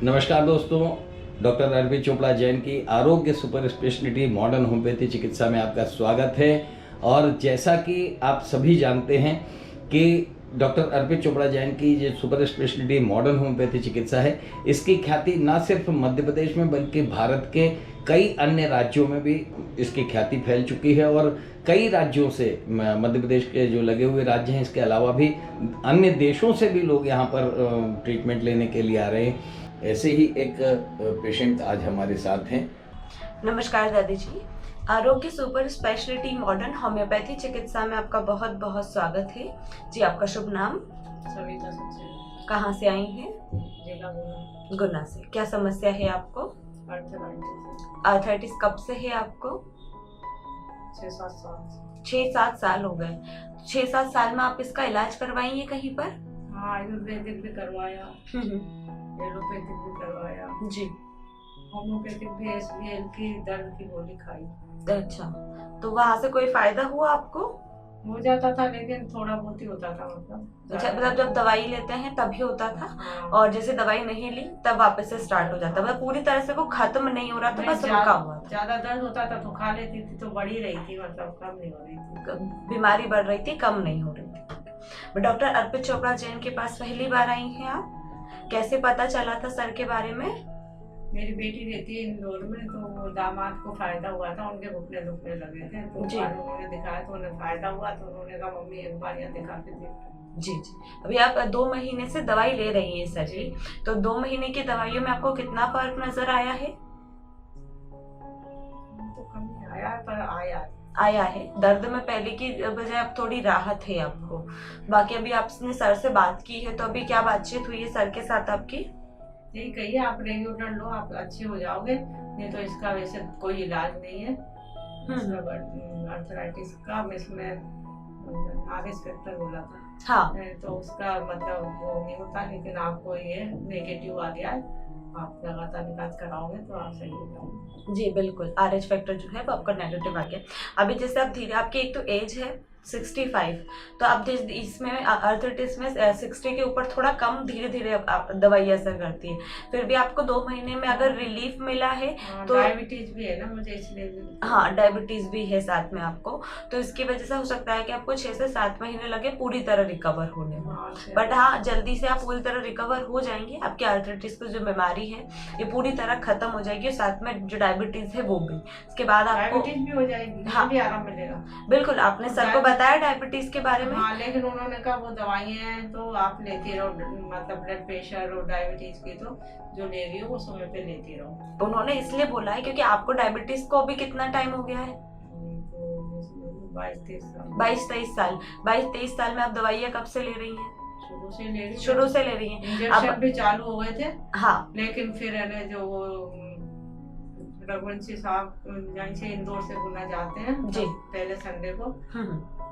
नमस्कार दोस्तों, डॉक्टर अर्पित चोपड़ा जैन की आरोग्य सुपर स्पेशलिटी मॉडर्न होम्योपैथी चिकित्सा में आपका स्वागत है। और जैसा कि आप सभी जानते हैं कि डॉक्टर अर्पित चोपड़ा जैन की जो सुपर स्पेशलिटी मॉडर्न होम्योपैथी चिकित्सा है, इसकी ख्याति न सिर्फ मध्य प्रदेश में बल्कि भारत के कई अन्य राज्यों में भी इसकी ख्याति फैल चुकी है। और कई राज्यों से, मध्य प्रदेश के जो लगे हुए राज्य हैं, इसके अलावा भी अन्य देशों से भी लोग यहाँ पर ट्रीटमेंट लेने के लिए आ रहे हैं। ऐसे ही एक पेशेंट आज हमारे साथ हैं। नमस्कार दादी जी, आरोग्य सुपर स्पेशलिटी मॉडर्न होम्योपैथी चिकित्सा में आपका बहुत बहुत स्वागत है जी। आपका शुभ नाम? सविता सक्सेना। कहाँ से आई हैं? जिला गुना। गुना से। क्या समस्या है आपको? आर्थराइटिस कब से है आपको? 6-7 साल। 6-7 साल हो गए। 6-7 साल में आप इसका इलाज करवाई है कहीं पर? हाँ, आयुर्वेदिक भी करवाया, एलोपैथिक भी करवाया जी। होम्योपैथिक भी, एसबीएल की दर्द की गोली खाई। अच्छा, तो वहाँ से कोई फायदा हुआ आपको? हो जाता था लेकिन थोड़ा बहुत ही होता था, मतलब जब दवाई लेते हैं तभी होता था? हाँ। और जैसे दवाई नहीं ली तब वापस से स्टार्ट हो जाता, मतलब पूरी तरह से वो खत्म नहीं हो रहा था, बस रुका हुआ था। ज्यादा दर्द होता था तो खा लेती थी तो बढ़ी रही थी, मतलब कम नहीं हो रही थी। बीमारी बढ़ रही थी, कम नहीं हो रही थी। डॉक्टर अर्पित चोपड़ा जैन के पास पहली बार आई हैं आप? कैसे पता चला था सर के बारे में? मेरी बेटी रहती है इंदौर में, तो वो दामाद को फायदा हुआ था, उनके घुटने दुखने लगे थे, तो उन्होंने दिखाया तो उन्हें फायदा हुआ, तो उन्होंने कहा मम्मी एक बार यहाँ दिखा के देख। जी जी। अभी आप 2 महीने से दवाई ले रही हैं सर जी, तो 2 महीने की दवाइयों में आपको कितना फर्क नजर आया है? तो कम ही आया है, पर आया है। दर्द में पहले की बजाय अब थोड़ी राहत है आपको। बाकी अभी आपने सर से बात की है, तो अभी क्या बातचीत हुई है सर के साथ आपकी? यही कहिए, आप रेगुलर लो, आप अच्छे हो जाओगे, नहीं तो इसका वैसे कोई इलाज नहीं है। आर्थराइटिस का इसमें आगे स्पेक्टर बोला था। हाँ। तो उसका मतलब वो नहीं होता, लेकिन आपको ये नेगेटिव आ गया है, आप लगातार इलाज कराओगे तो आप सही हो जाओगे। जी बिल्कुल, RH फैक्टर जो है वो आपका नेगेटिव आ गया। अभी जैसे आप धीरे, आपकी एक तो एज है 65, तो आप इसमें आर्थराइटिस में 60 के ऊपर थोड़ा कम धीरे धीरे दवाई असर करती है। फिर भी आपको 2 महीने में अगर रिलीफ मिला है तो डायबिटीज भी है ना मुझे, इसलिए। हाँ, डायबिटीज भी है साथ में आपको, तो इसकी वजह से हो सकता है कि आपको 6 से 7 महीने लगे पूरी तरह रिकवर होने में। बट हाँ, जल्दी से आप पूरी तरह रिकवर हो जाएंगे। आपकी आर्थराइटिस की जो बीमारी है ये पूरी तरह खत्म हो जाएगी, और साथ में जो डायबिटीज है वो भी। इसके बाद आपको डायबिटीज भी हो जाएगी। हाँ, भी आराम मिलेगा। बिल्कुल, आपने सर को बताया डायबिटीज के बारे में? हाँ, लेकिन उन्होंने कहा वो दवाइयाँ हैं तो आप लेती रहो, मतलब ब्लड प्रेशर और डायबिटीज की तो जो ले रही हो वो समय पे लेती रहो। उन्होंने इसलिए बोला है क्योंकि आपको डायबिटीज को अभी कितना टाइम हो गया है? 22-23 साल। 22-23 साल में आप दवाइयाँ कब से ले रही हैं? शुरू से ले रही हैं। इंजेक्शन भी चालू हो गए थे। हाँ, लेकिन फिर है जो रघुवंशी साहब जहाँ से इंदौर से गुना जाते हैं जी, पहले संडे को,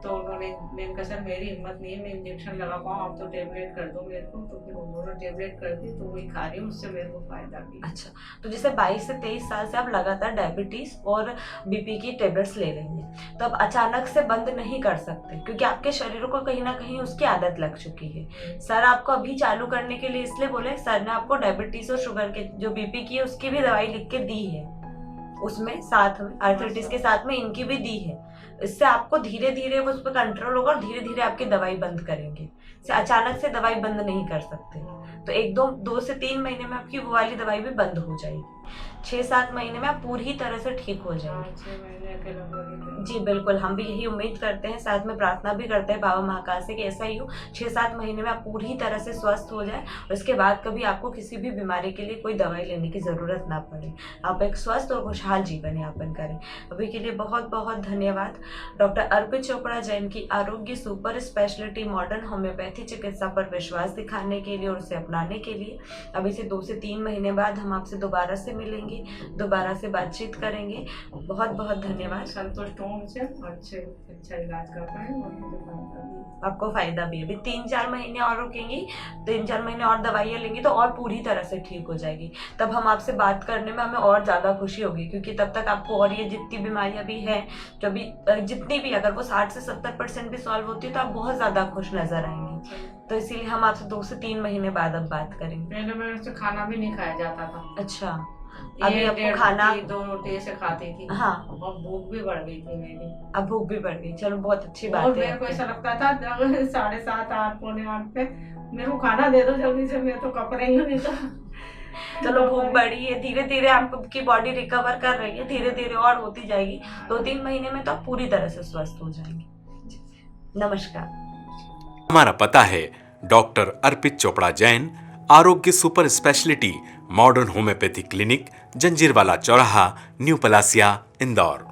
तो मैंने कहा सर मेरी हिम्मत नहीं है, मैं इंजेक्शन लगा पाऊँ, आप तो टेबलेट कर दो मेरे को, तो फिर उन्होंने टेबलेट कर दी, तो वही खा रही हूँ, उससे मेरे को फायदा भी। अच्छा, तो जैसे 22 से 23 साल से आप लगातार डायबिटीज और बीपी की टेबलेट्स ले रही हैं, तो आप अचानक से बंद नहीं कर सकते, क्योंकि आपके शरीर को कहीं ना कहीं उसकी आदत लग चुकी है। सर आपको अभी चालू करने के लिए इसलिए बोले, सर ने आपको डायबिटीज और शुगर के जो बीपी की है उसकी भी दवाई लिख के दी है, उसमें साथ में आर्थराइटिस के साथ में इनकी भी दी है। इससे आपको धीरे धीरे उस पर कंट्रोल होगा और धीरे धीरे आपकी दवाई बंद करेंगे। अचानक से दवाई बंद नहीं कर सकते, तो 2 से 3 महीने में आपकी वो वाली दवाई भी बंद हो जाएगी। 6-7 महीने में आप पूरी तरह से ठीक हो जाएंगे। जी बिल्कुल, हम भी यही उम्मीद करते हैं, साथ में प्रार्थना भी करते हैं बाबा महाकाल से कि ऐसा ही हो, 6-7 महीने में आप पूरी तरह से स्वस्थ हो जाए, और इसके बाद कभी आपको किसी भी बीमारी के लिए कोई दवाई लेने की ज़रूरत ना पड़े। आप एक स्वस्थ और खुशहाल जीवन यापन करें। अभी के लिए बहुत बहुत धन्यवाद। डॉक्टर अर्पित चोपड़ा जैन की आरोग्य सुपर स्पेशलिटी मॉडर्न होम्योपैथी चिकित्सा पर विश्वास दिखाने के लिए और उसे अपनाने के लिए। अभी से 2 से 3 महीने बाद हम आपसे दोबारा से मिलेंगे, दोबारा से बातचीत करेंगे। बहुत बहुत धन्यवाद। संतुष्ट हूँ उनसे, अच्छा इलाज कर पाए और आपको फायदा भी है। अभी 3-4 महीने और रुकेंगी, 3-4 महीने और दवाइयाँ लेंगी तो और पूरी तरह से ठीक हो जाएगी। तब हम आपसे बात करने में हमें और ज़्यादा खुशी होगी, क्योंकि तब तक आपको और ये जितनी बीमारियाँ भी हैं, जो भी जितनी भी, अगर वो 60 से 70% भी सॉल्व होती है तो आप बहुत ज़्यादा खुश नजर आएंगे। तो इसीलिए हम आपसे 2 से 3 महीने बाद अब बात करेंगे। पहले मेरे से खाना भी नहीं खाया जाता था। अच्छा, अभी ये आपको 1.5 खाना, रोटी 2 रोटी ऐसे खाती थी। हाँ, और भूख भी बढ़ गई थी मेरी। अब भूख भी बढ़ गई, चलो बहुत अच्छी और बात है मेरे को आपके। ऐसा लगता था जब 7:30 8 पौने 8 पे मेरे को खाना दे दो जल्दी से, मैं तो कप रही हूँ नहीं तो। चलो भूख बढ़ी है, धीरे धीरे आपकी बॉडी रिकवर कर रही है, धीरे धीरे और होती जाएगी। 2-3 महीने में तो आप पूरी तरह से स्वस्थ हो जाएंगे। नमस्कार। हमारा पता है डॉक्टर अर्पित चोपड़ा जैन, आरोग्य super speciality modern homeopathy clinic, Janjirwala चौराहा, न्यू पलासिया, इंदौर।